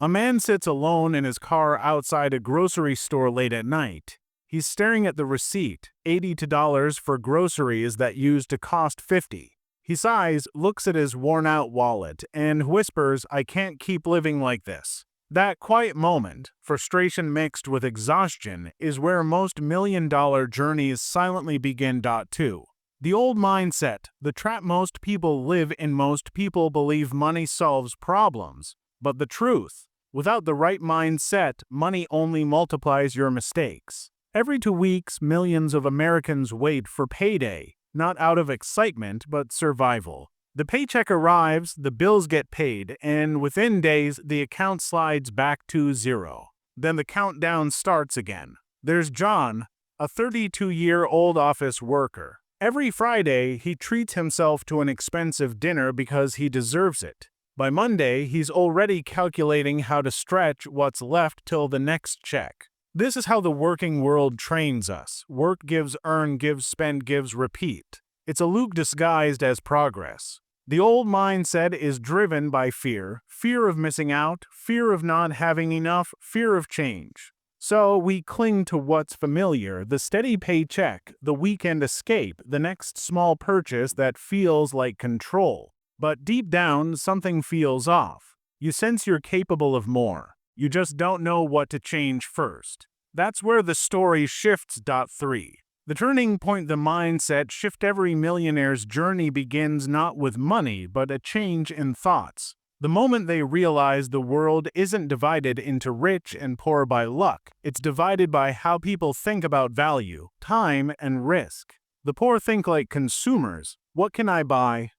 A man sits alone in his car outside a grocery store late at night. He's staring at the receipt, $82 for groceries that used to cost $50. He sighs, looks at his worn-out wallet, and whispers, "I can't keep living like this." That quiet moment, frustration mixed with exhaustion, is where most million-dollar journeys silently begin. 2. The old mindset, the trap most people live in. Most people believe money solves problems, but the truth, without the right mindset, money only multiplies your mistakes. Every 2 weeks, millions of Americans wait for payday, not out of excitement, but survival. The paycheck arrives, the bills get paid, and within days, the account slides back to zero. Then the countdown starts again. There's John, a 32-year-old office worker. Every Friday, he treats himself to an expensive dinner because he deserves it. By Monday, he's already calculating how to stretch what's left till the next check. This is how the working world trains us. Work gives, earn gives, spend gives, repeat. It's a loop disguised as progress. The old mindset is driven by fear of missing out, fear of not having enough, fear of change. So we cling to what's familiar, the steady paycheck, the weekend escape, the next small purchase that feels like control. But deep down, something feels off. You sense you're capable of more. You just don't know what to change first. That's where the story shifts. 3. The turning point, the mindset shift. Every millionaire's journey begins not with money, but a change in thoughts. The moment they realize the world isn't divided into rich and poor by luck, it's divided by how people think about value, time, and risk. The poor think like consumers, what can I buy?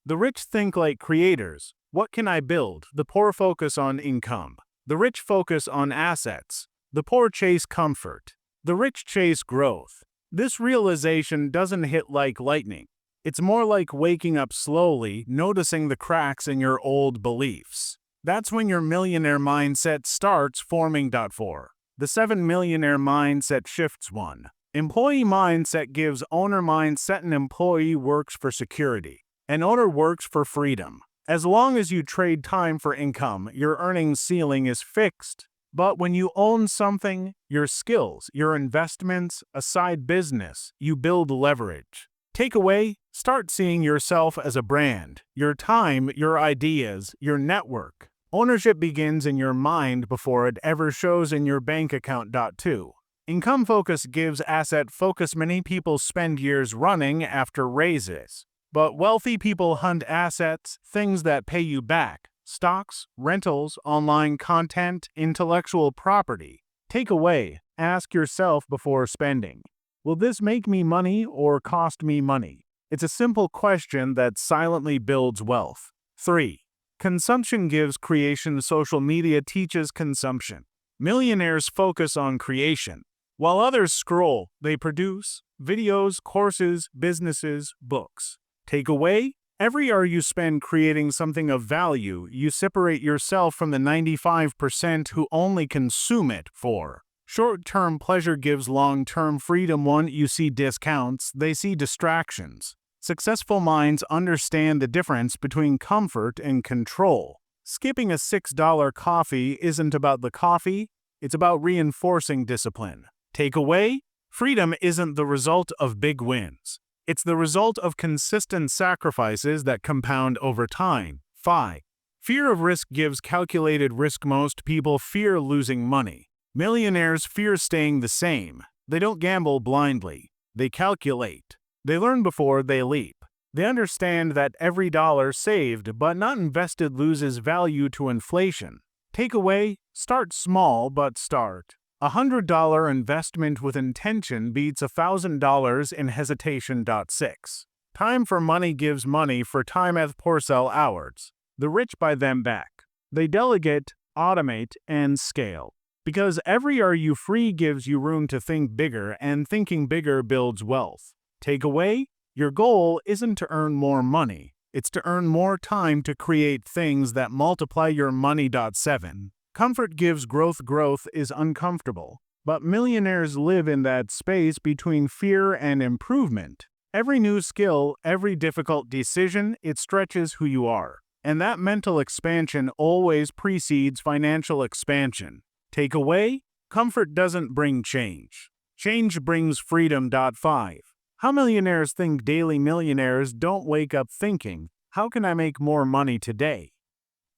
The rich think like creators, what can I build? The poor focus on income. The rich focus on assets. The poor chase comfort. The rich chase growth. This realization doesn't hit like lightning. It's more like waking up slowly, noticing the cracks in your old beliefs. That's when your millionaire mindset starts forming. 4. The 7 millionaire mindset shifts. 1. Employee mindset gives owner mindset. An employee works for security. An owner works for freedom. As long as you trade time for income, your earnings ceiling is fixed. But when you own something, your skills, your investments, a side business, you build leverage. Takeaway, start seeing yourself as a brand, your time, your ideas, your network. Ownership begins in your mind before it ever shows in your bank account. 2. Income focus gives asset focus. Many people spend years running after raises, but wealthy people hunt assets, things that pay you back. Stocks, rentals, online content, intellectual property. Takeaway, ask yourself before spending. Will this make me money or cost me money? It's a simple question that silently builds wealth. 3. Consumption gives creation. Social media teaches consumption. Millionaires focus on creation. While others scroll, they produce videos, courses, businesses, books. Takeaway, every hour you spend creating something of value, you separate yourself from the 95% who only consume it. 4. Short-term pleasure gives long-term freedom. 1. You see discounts, they see distractions. Successful minds understand the difference between comfort and control. Skipping a $6 coffee isn't about the coffee, it's about reinforcing discipline. Takeaway, freedom isn't the result of big wins. It's the result of consistent sacrifices that compound over time. 5. Fear of risk gives calculated risk. Most people fear losing money. Millionaires fear staying the same. They don't gamble blindly. They calculate. They learn before they leap. They understand that every dollar saved but not invested loses value to inflation. Takeaway, start small but start. $100 investment with intention beats $1,000 in hesitation. 6. Time for money gives money for time. As poor sell hours. The rich buy them back. They delegate, automate, and scale. Because every hour you free gives you room to think bigger, and thinking bigger builds wealth. Takeaway, your goal isn't to earn more money. It's to earn more time to create things that multiply your money. 7. Comfort gives growth. Growth is uncomfortable, but millionaires live in that space between fear and improvement. Every new skill, every difficult decision, it stretches who you are. And that mental expansion always precedes financial expansion. Takeaway: comfort doesn't bring change. Change brings freedom. 5. How millionaires think daily. Millionaires don't wake up thinking, how can I make more money today?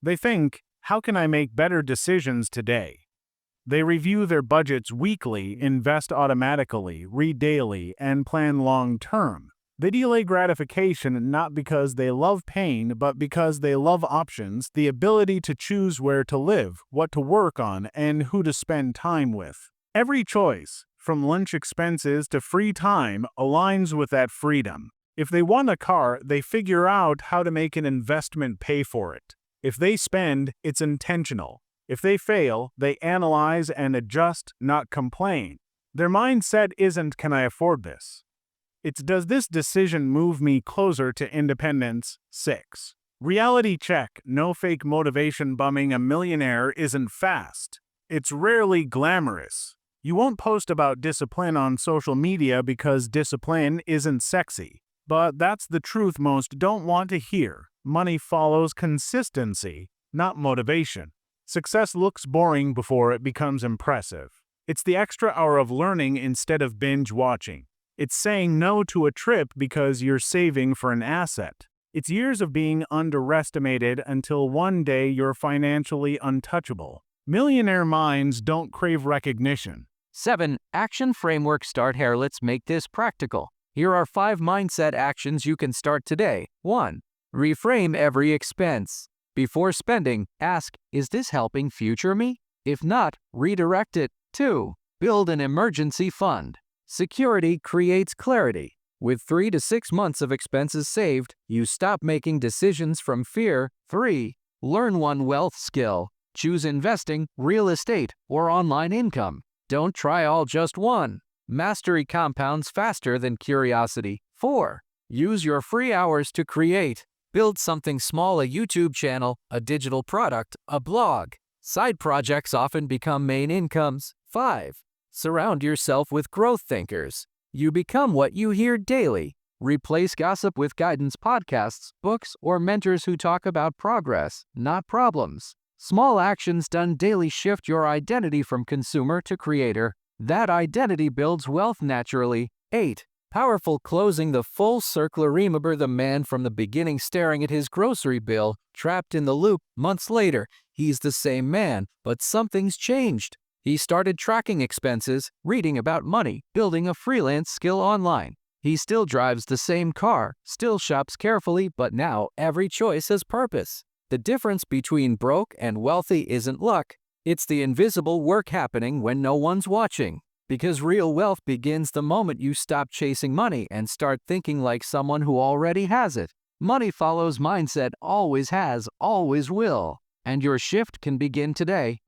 They think, how can I make better decisions today? They review their budgets weekly, invest automatically, read daily, and plan long term. They delay gratification not because they love pain, but because they love options, the ability to choose where to live, what to work on, and who to spend time with. Every choice, from lunch expenses to free time, aligns with that freedom. If they want a car, they figure out how to make an investment pay for it. If they spend, it's intentional. If they fail, they analyze and adjust, not complain. Their mindset isn't, can I afford this? It's, does this decision move me closer to independence? 6. Reality check. No fake motivation. Bumming a millionaire isn't fast. It's rarely glamorous. You won't post about discipline on social media because discipline isn't sexy. But that's the truth most don't want to hear. Money follows consistency, not motivation. Success looks boring before it becomes impressive. It's the extra hour of learning instead of binge watching. It's saying no to a trip because you're saving for an asset. It's years of being underestimated until one day you're financially untouchable. Millionaire minds don't crave recognition. 7. Action framework. Start here. Let's make this practical. Here are 5 mindset actions you can start today. 1. Reframe every expense. Before spending, ask, is this helping future me? If not, redirect it. 2. Build an emergency fund. Security creates clarity. With 3 to 6 months of expenses saved, you stop making decisions from fear. 3. Learn one wealth skill. Choose investing, real estate, or online income. Don't try all, just one. Mastery compounds faster than curiosity. 4. Use your free hours to create. Build something small, a YouTube channel, a digital product, a blog. Side projects often become main incomes. 5. Surround yourself with growth thinkers. You become what you hear daily. Replace gossip with guidance podcasts, books, or mentors who talk about progress, not problems. Small actions done daily shift your identity from consumer to creator. That identity builds wealth naturally. 8. Powerful closing the full circle. Remember the man from the beginning staring at his grocery bill, trapped in the loop. Months later, he's the same man, but something's changed. He started tracking expenses, reading about money, building a freelance skill online. He still drives the same car, still shops carefully, but now every choice has purpose. The difference between broke and wealthy isn't luck. It's the invisible work happening when no one's watching. Because real wealth begins the moment you stop chasing money and start thinking like someone who already has it. Money follows mindset, always has, always will. And your shift can begin today.